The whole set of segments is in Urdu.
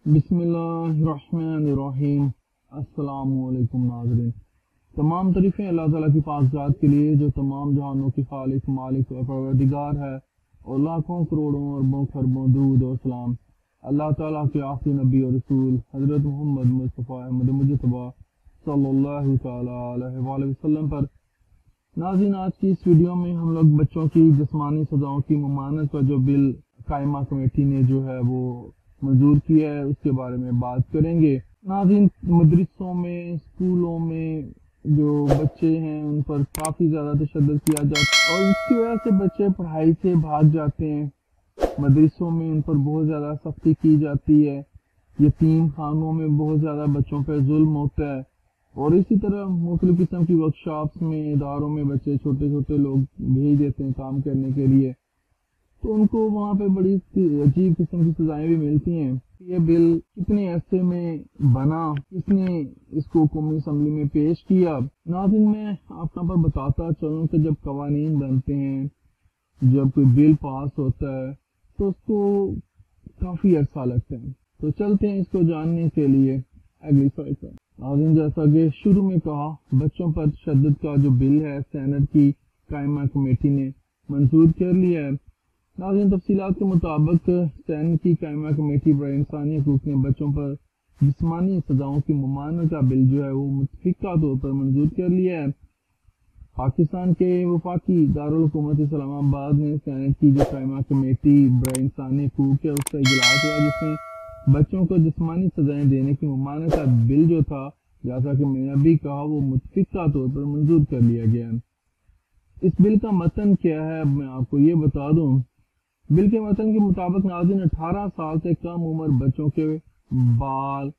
بسم اللہ الرحمن الرحیم۔ السلام علیکم ناظرین، تمام تعریفیں اللہ تعالیٰ کی پاک ذات کے لیے جو تمام جہانوں کی خالق، مالک اور پروردگار ہے، اور لاکھوں کروڑوں اربوں خربوں درود اور سلام اللہ تعالیٰ کے آخری نبی اور رسول حضرت محمد مصطفیٰ احمد مجتبیٰ صلی اللہ تعالیٰ علیہ وآلہ وسلم پر۔ ناظرین، آج کی اس ویڈیو میں ہم لوگ بچوں کی جسمانی سزاؤں کی ممانعت کا جو بل قائمہ کمیٹی نے جو ہے وہ منظور کیا ہے اس کے بارے میں بات کریں گے۔ ناظرین، مدرسوں میں، اسکولوں میں جو بچے ہیں ان پر کافی زیادہ تشدد کیا جاتا ہے اور اس کی وجہ سے بچے پڑھائی سے بھاگ جاتے ہیں۔ مدرسوں میں ان پر بہت زیادہ سختی کی جاتی ہے، یتیم خانوں میں بہت زیادہ بچوں پہ ظلم ہوتا ہے، اور اسی طرح مختلف قسم کی ورکشاپس میں، اداروں میں بچے چھوٹے چھوٹے لوگ بھیج دیتے ہیں کام کرنے کے لیے، تو ان کو وہاں پہ بڑی عجیب قسم کی سزائیں بھی ملتی ہیں۔ یہ بل کتنے عرصے میں بنا، کس نے اس کو قومی اسمبلی میں پیش کیا؟ ناظرین، میں آپ پر بتاتا چلوں کہ جب قوانین بنتے ہیں، جب کوئی بل پاس ہوتا ہے تو اس کو کافی عرصہ لگتا ہے۔ تو چلتے ہیں اس کو جاننے کے لیے اگلی سلائڈ پر۔ ناظرین، جیسا کہ شروع میں کہا، بچوں پر تشدد کا جو بل ہے سینٹ کی قائمہ کمیٹی نے منظور کر لیا ہے۔ ناظرین، تفصیلات کے مطابق سینٹ کی قائمہ کمیٹی برائے انسانی حقوق نے بچوں پر جسمانی سزاؤں کی ممانعت کا بل جو ہے وہ متفقہ طور پر منظور کر لیا ہے۔ پاکستان کے وفاقی دارالحکومت اسلام آباد میں سینٹ کی جو قائمہ کمیٹی برائے انسانی حقوق ہے اس کا اجلاس ہوا، جس میں بچوں کو جسمانی سزائیں دینے کی ممانعت کا بل جو تھا، جیسا کہ میں نے ابھی کہا، وہ متفقہ طور پر منظور کر لیا گیا ہے۔ اس بل کا متن کیا ہے اب میں آپ کو یہ بتا دوں۔ بل کے متن کے مطابق ناظرین، 18 سال سے کم عمر بچوں کے بال،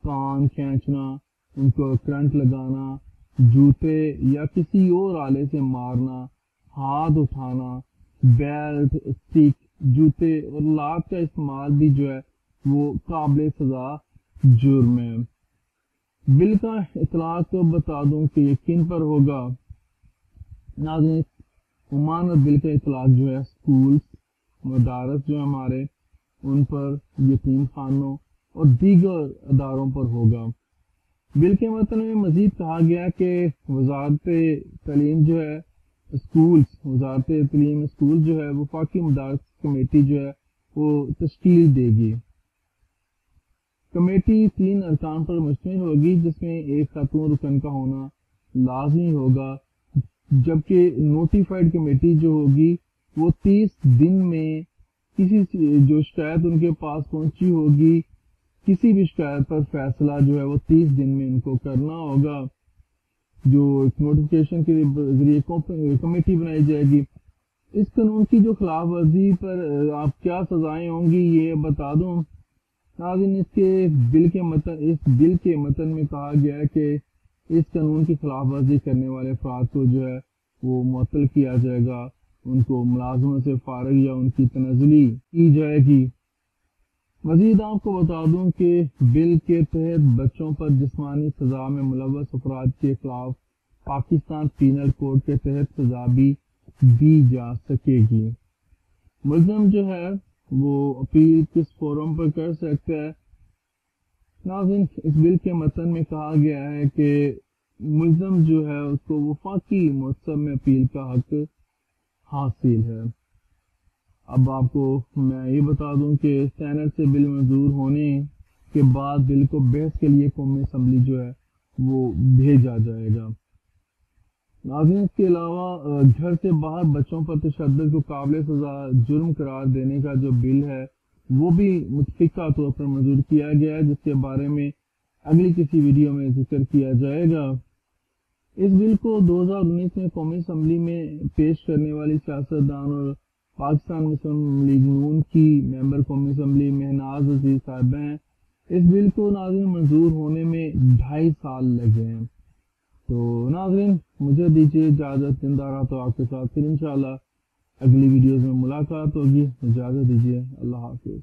کان کھینچنا، ان کو کرنٹ لگانا، جوتے یا کسی اور آلے سے مارنا، ہاتھ اٹھانا، بیلٹ، اسٹک، جوتے اور لات کا استعمال بھی جو ہے وہ قابل سزا جرم ہے۔ بل کا اطلاق بتا دوں کہ یہ کن پر ہوگا۔ ناظرین، ممانعت بل کا اطلاق جو ہے اسکولز، مدارس جو ہمارے، ان پر، یتیم خانوں اور دیگر اداروں پر ہوگا۔ بل کے متن میں مزید کہا گیا کہ وزارت تعلیم جو ہے وزارت تعلیم اسکول جو ہے وفاقی مدارس کمیٹی جو ہے وہ تشکیل دے گی۔ کمیٹی 3 ارکان پر مشتمل ہوگی، جس میں ایک خاتون رکن کا ہونا لازمی ہوگا، جبکہ نوٹیفائڈ کمیٹی جو ہوگی وہ 30 دن میں کسی جو شکایت ان کے پاس پہنچی ہوگی، کسی بھی شکایت پر فیصلہ جو ہے وہ 30 دن میں ان کو کرنا ہوگا۔ جو ایک نوٹیفیکیشن کے ذریعے کمیٹی بنائی جائے گی۔ اس قانون کی جو خلاف ورزی پر آپ کیا سزائیں ہوں گی یہ بتا دوں۔ ناظرین، اس بل کے متن میں کہا گیا ہے کہ اس قانون کی خلاف ورزی کرنے والے افراد کو جو ہے وہ معطل کیا جائے گا، ان کو ملازمت سے فارغ یا ان کی تنزلی کی جائے گی۔ مزید آپ کو بتا دوں کہ بل کے تحت بچوں پر جسمانی سزا میں ملوث افراد کے خلاف پاکستان پینل کوڈ کے تحت سزا بھی دی جا سکے گی۔ ملزم جو ہے وہ اپیل کس فورم پر کر سکتا ہے؟ ناظرین، اس بل کے متن میں کہا گیا ہے کہ ملزم جو ہے اس کو وفاقی مؤسسہ میں اپیل کا حق حاصل ہے۔ اب آپ کو میں یہ بتا دوں کہ سینٹ سے بل منظور ہونے کے بعد بل کو بحث کے لیے قومی اسمبلی جو ہے وہ بھیجا جائے گا۔ ناظرین، اس کے علاوہ گھر سے باہر بچوں پر تشدد کو قابل سزا جرم قرار دینے کا جو بل ہے وہ بھی متفقہ طور پر منظور کیا گیا ہے، جس کے بارے میں اگلی کسی ویڈیو میں ذکر کیا جائے گا۔ اس بل کو 2019 میں قومی اسمبلی میں پیش کرنے والی سیاستدان اور پاکستان مسلم لیگ نون کی ممبر قومی اسمبلی مہناز عزیز صاحبہ ہیں۔ اس بل کو ناظرین منظور ہونے میں 2.5 سال لگے ہیں۔ تو ناظرین، مجھے دیجیے اجازت، زندہ رہا تو آپ کے ساتھ پھر انشاءاللہ اگلی ویڈیوز میں ملاقات ہوگی۔ اجازت دیجیے، اللہ حافظ۔